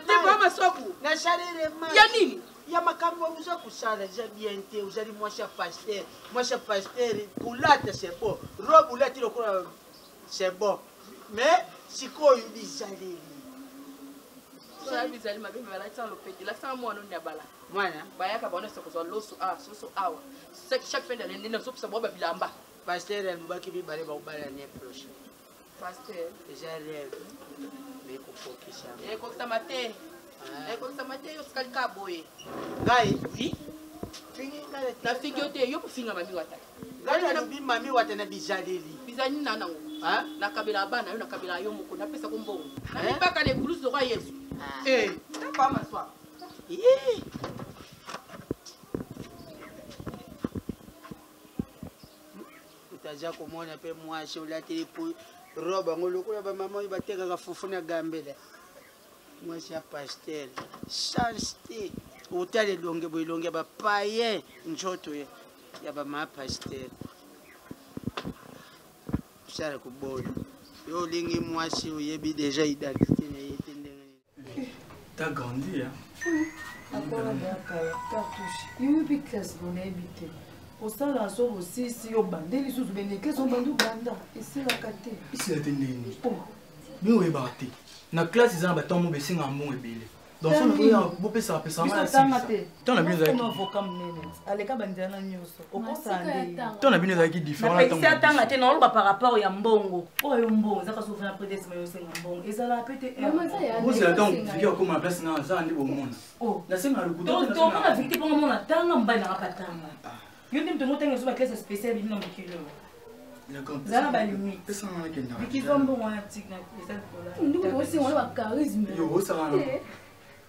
te ba masoku na chaleur ma ya nini ya makambo uza kusala za bien te uzali mwasha pasteur kulata c'est bon robe ulati lokona c'est bon mais sikoyo bizaleli bizali mabe balati en lopete la sans moi non ya bala mwana bayaka bana se ko loso soso awa chaque fin de l'année na so pisa bo bilamba pasteur elle mbaki bi bale ba ubala l'année prochaine pasteur déjà rêve mais ko focus ko tamate ko tamate yo skalika boye gai oui fingi ngale na fingi yote yo finga mami wata gai na bi mami wata na bizaleli bizani na nango na kabila bana yo na kabila yo moko na pesa ko mbongo na mipaka le kulus do Yesu pas maswa utaza komona pe mwasi ulateli po roba ngolokola ba mama batekaka fufu na gambela mwasi ya pasteur chance utale longe boilonge ba paye njoto ya ba ma pasteur sara kuboyo yo lingi mwasi uyebi déjà identité na yete ndenge t'as grandi hein akona bakala cartouche yo bi classe bona ebité osala so bosisi yo bandeli susu beneke so bandu banda esilaka te esila te ndeni mi oyebaka te na classe eza na batango besenga mbongo ebele Donc ça vous pouvez ça ça mal. Tant la bien on avocat munene. Aleka bandiana nyoso. Okosa ande. Tant la bien ezaki différent tant. Na pexi atanga te na oloba par rapport ya mbongo. Oyo mbongo zaka sofa na peut-être mayo senga mbongo. Ezala pete. Vous c'est attends vivre comme la place na za ndi au monde. Oh, na senga le couteau. Donc on a victime pour mon atanga mbana rapatanga. Yo ndim to motenga so ba classe spéciale bino mbikilo. Zana ba limite. Pesa na kenda. Bikizombo wana tikna pesa dola. Nduko aussi on a charisme. Yo ça va.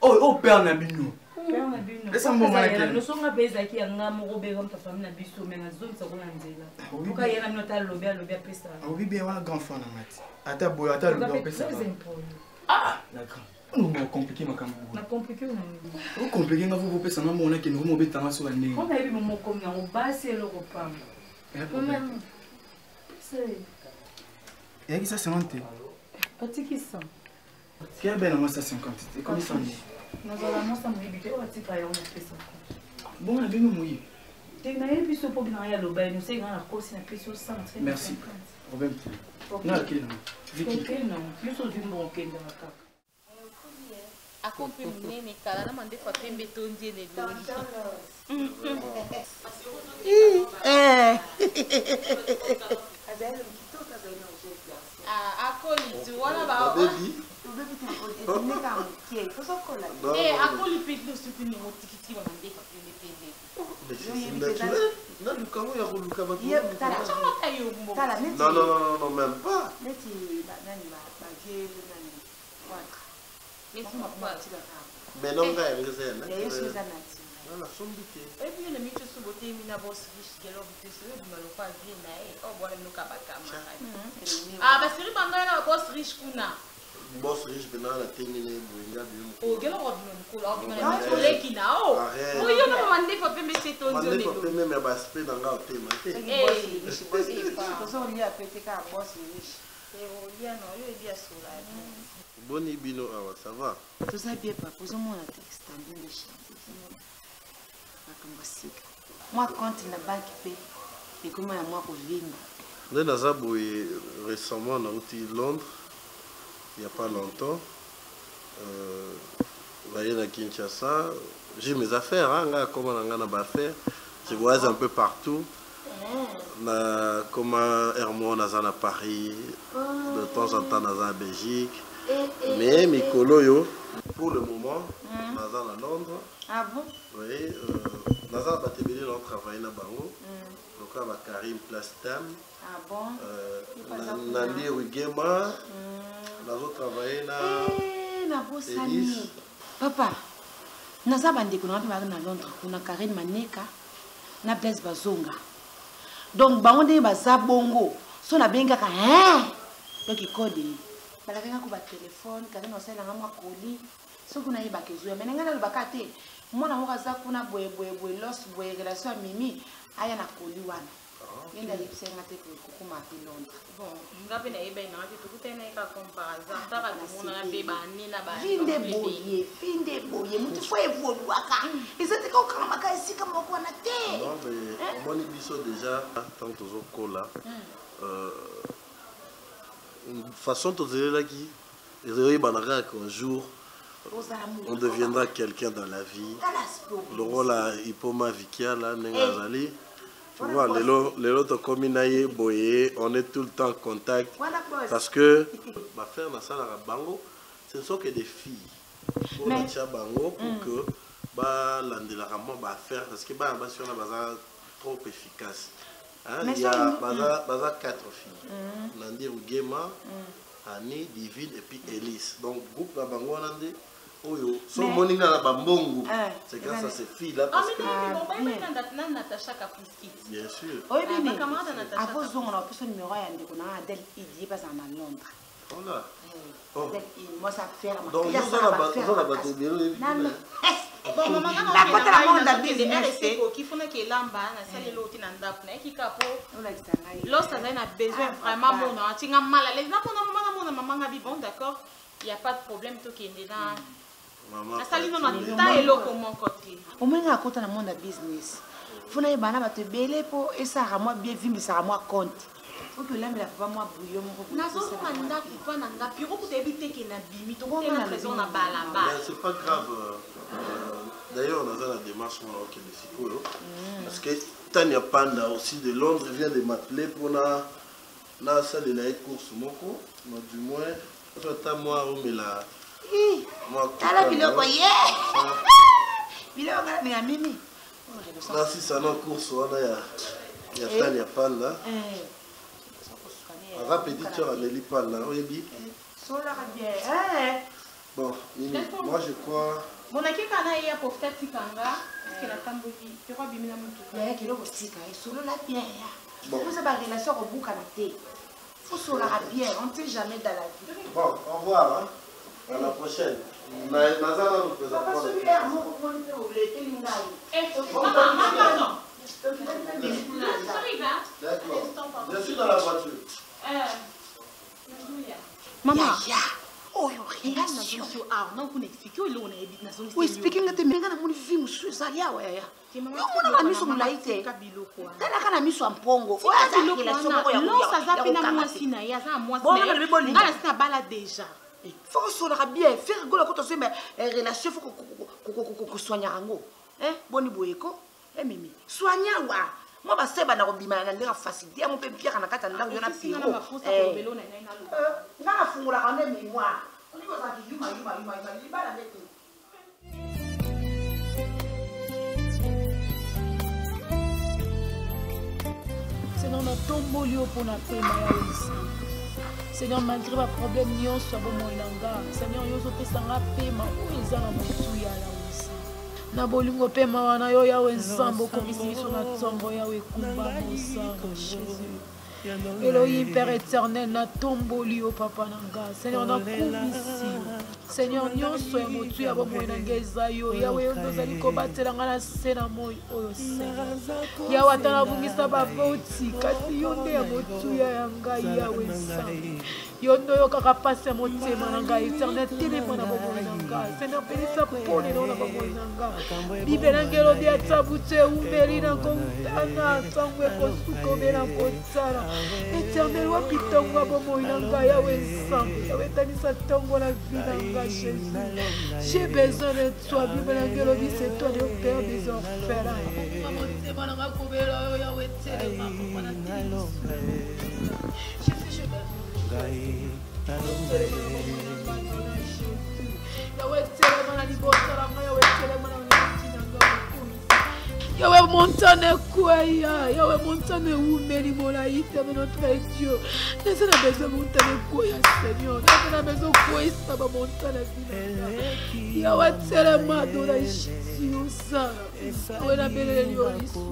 Oh père na bino. Père na bino. Esa mbongo na kenda. No songa beza ki anga mo be comme ta famille na biso mais na zone sa kona nzela. Buka yena mino ta lobia pesa. Oui bien wana grand fan na mati. Ata boya ata lobia pesa. Ah, d'accord. On va compliquer ma caméra. Na compliquer na nini? On compliquer nga vous pesa na mona ke no mo betanga so la ndenge. On a eu mon comme na o basi le repas. Et ça 50. Petit qui ça. Quel bel moi ça 50. Et comme ça. Nous allons ça me libérer au petit paillon de 50. Bon la bien moi. Tu n'as pas plus pour bien aller au bain, nous c'est grand la course na peso 100. Merci. Problème. Non, OK. OK non. Nous sommes du bon OK dans la carte. Akompe munene kala na mande fa pembe tondie ne loli. Akoli tu wana ba baby. Akoli pete suku ni motikiti wa mande fa pembe tende. Non, le comment il y a le cabot. Non, même pas. Mais non, gars, il y a la somme de thé. Et puis, le métier sous beauté, il y a boss riche, qui est là, vous savez, vous m'avez pas vu, oh, voilà, nous, kabaka. Ah, bah, c'est lui, pendant la boss riche, kuna. Boss riche, maintenant, la terminé, il y a bien. Oh, quel ordre, on a collègue qui n'a, oh. Oui, on a demandé, faut pas me c'est ton dieu. Il faut pas me mettre aspect dans la thé, ma thé. Eh, je sais pas si on y a pété qu'à boss riche. Et on y a, non, il y a bien sur la. Boni bino, ça va. Tout ça bien, pas posons mon texte, en bien de chanter. Moi, quand la banque paye, et comment moi pour vivre. Nous avons récemment on a été à Londres, il n'y a pas longtemps. À Kinshasa, j'ai mes affaires, comment on a affaires. Je voyage un peu partout. Comme Hermon, à Paris, de temps en temps à Belgique. Mais Mikolo, pour le moment, nous sommes à Londres. Ah bon? Oui, nous avons travaillé à Bango. Donc, on a Karim Plastam. Ah bon? Nandi Wigema. Nous avons travaillé à Elis. Papa, nous avons travaillé à Londres. Nous avons Karim Maneka. Nous avons Blaise Bazonga. Donc, Bango de Bazabongo. Si on a bien gagné, donc il code. Il y a un téléphone, il y a un colis. Si on a un bakézoué, mais il y a un bakézoué. Moi, je suis un relation à Mimi. Il y a un colis. Il y a un Londres. Bon, je vais vous dire que tu as comparaison. Fin de boyer, tu faut évoluer. Et c'est quand on a ici comme on a été. Non, mais mon émission déjà, tant que je suis là, une façon de dire là qui qu'un jour on deviendra quelqu'un dans la vie. Le rôle à Ipoma Vikia là, Nengazali. Tu vois, les autres communaillés, boyés, on est tout le temps en contact. Parce que ma frère Nassala Bango, ce ne sont que des filles. Pour le Bango, pour que l'andilaramo va faire, parce que bah si on a trop efficace. Il y a 4 filles. Nandi Ugema, Annie, Divine et puis Elise. Donc groupe la Bango Nandi. Oyo, so morning na bambongo. C'est grâce à ces filles là parce que bien sûr. Oui, bien. Avant on a plus numéro à ndeko na Adèle Idi pas à Londres. Voilà. Adèle moi ça faire ma. Donc nous on a battu bien. Bon maman la côté la monde a business qui font que lamba na sale loti na ndako na ki kapo. Lorsque ça a besoin vraiment mon tinga mal à l'aise na mon maman nga bon d'accord. Il y a pas de problème tout qui est là. Maman. Ça lui donne un tas et l'eau comme mon côté. Au moins à côté dans monde business. Faut na bana ba te belé pour et ça à moi bien vu mais ça à moi compte. oto olambela papa mwa bouillon moko nazozonga ndako mpa na nga biro kuteyebi teke na bimi tokotela présent na balabala. C'est pas grave. D'ailleurs, on a la démarche de Sikoyo. Parce que Tania Panda aussi de Londres vient de m'appeler pour la salle de la course moko. Du moins, moi, mais là. Tala biloko ye. Biloko na nga mimi. Là, si ça n'a course, on a Tania Panda. Répétiteur à Nelly Panda, oui. Bon, moi je crois. Mon aki kana ya profita tikanga parce que la tamboki tu crois bimina mutu ya kiloko tika solo la bien ya bon vous avez relation au bout canapé faut solo la bien on ne sait jamais dans la vie. Bon, au revoir hein. À la prochaine. Nazana nous présente papa celui-là mon compte au lait et l'inaï D'accord. Je suis dans la voiture. Maman. Oh, relation. Oui, speaking of the men, I'm going to film Susalia. You want to miss some light. Then I can miss some pongo. Non, ça zappe na moi sina, ya za moi sina. Ngala sina bala déjà. Faut que ça bien, faire gola ko to se relation faut ko soigner rango. Boni boyeko. Mimi. Soigner wa. Moi ba seba na ko bima na ndeka facilité mo pe pierre na kata ndako yona piro. Na fungula kande mémoire. On dit que ça qui yuma libala meto. Seigneur, na tomboli pour na pema ya Yesu. Seigneur, malgré ma problème nyonso abo moinanga. Seigneur, yozo pesanga pema o ezana motu ya Yesu. Na bolingo pema wana yo yawe nzambo komisi biso na tsongo yawe kumba mosango Jésus. Elohim Père éternel na tomboli o papa nanga. Seigneur, na kumisi. Seigneur, nyonso ya motu ya bomoi nanga eza yo yawe yo tozali kobatela nga na se na moi oyo Seigneur. Yawe ata nabungisa baboti kasi yo nde ya motu ya ngai yawe nzambe. Yo ndo yo kaka pasi ya motema na ngai éternel telema na bomoi na ngai. Seigneur, pelisa polelo na bomoi na ngai. Bible na ngelo bia tabute umeli na kontana sangwe kosuka obela kotala. Éternel wapi tongo ya bomoi na ngai yawe nzambe. Yawe tanisa tongo na vie na ngai. Jésus, j'ai besoin de toi. Bible na ngelo bi c'est toi le Père des orphelins. Maman tema na ngakobela yawe telema papa na telema. Jésus, j'ai besoin. Yawe telema na liboso la ngai yawe telema na Yawe montane kwaya, Yawe montane umeli molaïta de notre Dieu. Nous avons besoin de montane kwaya, Seigneur. Nous avons besoin de kwaya, ça va monter la vie. Yawe telema de la Jésus, ça. Yawe na belele yorisu.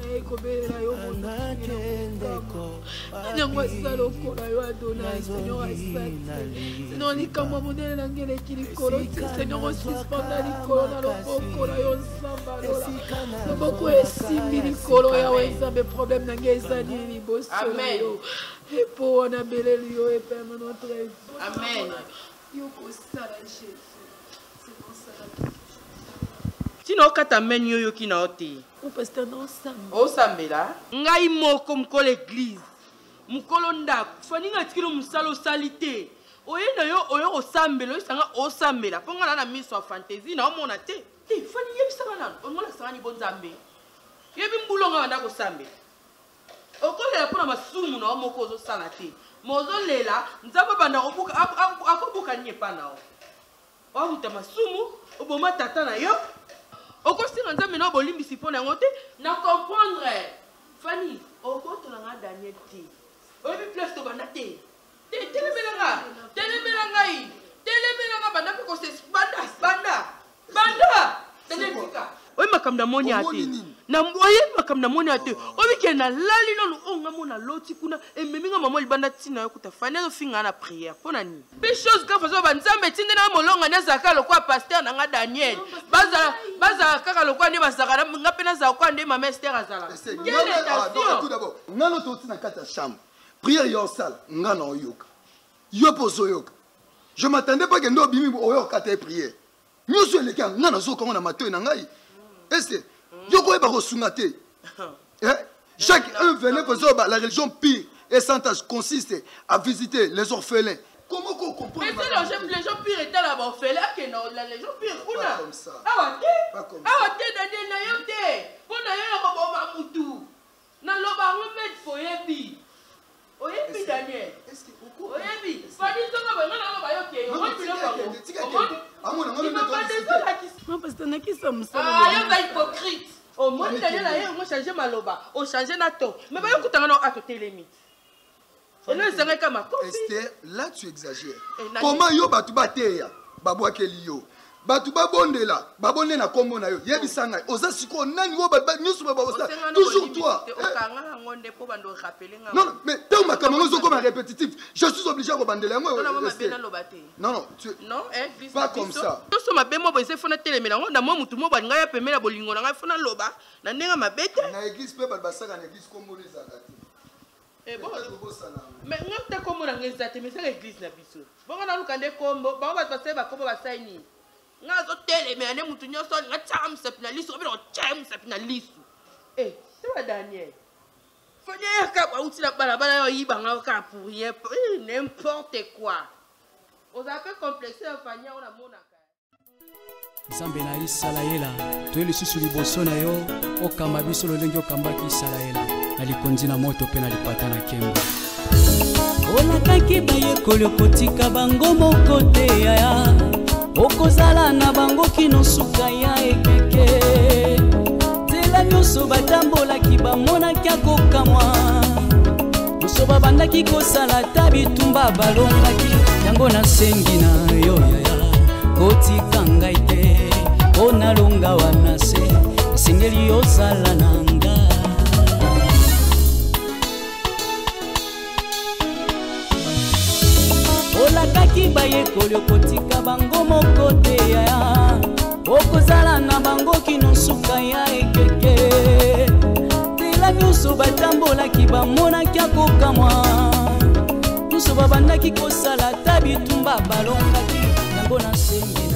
Ekobela yo monako. Nyangwa saloko la yo Adonai, Seigneur asante. Seigneur likamwa monele na ngele kilikolo, Seigneur suspenda likolo na loboko la yo nsamba lola. Loboko esimbi likolo yawe nzambe problème na nge ezali liboso la yo. Epo wana beleli yo epema notre Dieu. Amen. Yo kosala Jésus. C'est pour ça. Tino kata meni yo kina oti. Mon pasteur non sambe. O sambela. Ngai moko mko l'église. Mukolo ndako. Fani nga tikilo musalo salite. Oye na yo oyo osambela yo sanga osambela. Ponga na miso a fantasy na omona te. Fani yebisanga nano. Ongola sanga ni bonzambe. Yebi mbulonga banda ko sambe. Okolela pona masumu na omoko zo sala te. Mozo lela nzamba banda obuka akobuka nyepa nao. Wahuta masumu oboma tata na yo. Okosira nzambe na bolimbisi pona ngote na comprendre. Fani, okoto na Daniel T. Obi plus to banda te. Telemelanga yi. Telemelanga banda ko se banda. Tenefika. Oyi makamda moni ate. Na oyi makamda moni ate. Obi ke na lali no onga mona loti kuna ememinga mama libanda tina yo kuta fani zo finga na prière pona ni. Be chose ka fazo banzambe tinde na molonga nezaka lokwa pasteur na nga Daniel. Baza kaka lokwa ne basaka nga pena za kwa nde mama Esther azala. Tout d'abord, ngano to tina kata chambre. Prière yo sala ngana oyoka. Yo poso yoka. Je m'attendais pas que ndo bimi oyoka te prière. Nyuso le kan ngana zo kongo na mato na ngai. Est-ce yo ko eba ko sunga te. Chacun venez pour la religion pire et Santage consiste à visiter les orphelins. Comment qu'on comprend? Mais c'est les gens pires étaient là-bas, orphelins, que non, les gens pires, pas comme ça. Pas comme ça. Ah, t'es dans des pour d'ailleurs, on va tout. Dans le bar, on met foyebi. Oyebi, Daniel. Est-ce que beaucoup? Oyebi. Pas du tout, on va y aller. Ah, il y a hypocrite. Au moins, Daniel, on a changé ma loba. On a changé Nato. Mais il y a un côté les limites. Esther, là tu exagères. Comment yo batu bateya babwa kelio batu babonde là babonde na kombo na yo yebisanga oza siko nani wo ba nyusu ba oza toujours toi. Non mais tant ma caméra zo comme répétitif. Je suis obligé à rebandela moi. Non non tu non pas comme ça. Tout so mabe mo bese fona telemela ngonda mo mutu mo ba ngaya pemela bolingo na ngai fona loba na ndenga mabete. Na église pe ba basaka na église kombo les zakati. Mais nous sommes comme on a réalisé, mais c'est l'église na biso. Bon on a lu kande kombo, ba ba passer ba kombo ba saini. Nga zo tele mais ane mutu nyoso nga cham sepina lisu, ba cham sepina lisu. Eh, c'est pas Daniel. Fanya ka ba uti na balabala yo yiba nga ka pour n'importe quoi. On a fait complexer fanya on a mona ka. Nzambe na Isalaela, to le susu liboso na yo, okamba biso lo lengi okamba ki Isalaela. Alikondi na moto pe na lipata na kemba. Olakaki baye kokotika bango moko te ya. Okozala na bango kino suka ya ekeke. Tela nyonso batambolaki bamonaki akokamwa. Nyonso babandaki kosala ta bitumba balongaki. Yango nasengi na yo yaya. Kotika ngai te. Onalonga wana se. Esengeli ozala nanga. Olakaki baye kokotika bango moko te ya. Okozala na bango kino suka ya ekeke. Tela nyonso batambolaki bamonaki akokamwa. Nyonso babandaki kosala ta bitumba balongaki. Yango nasengi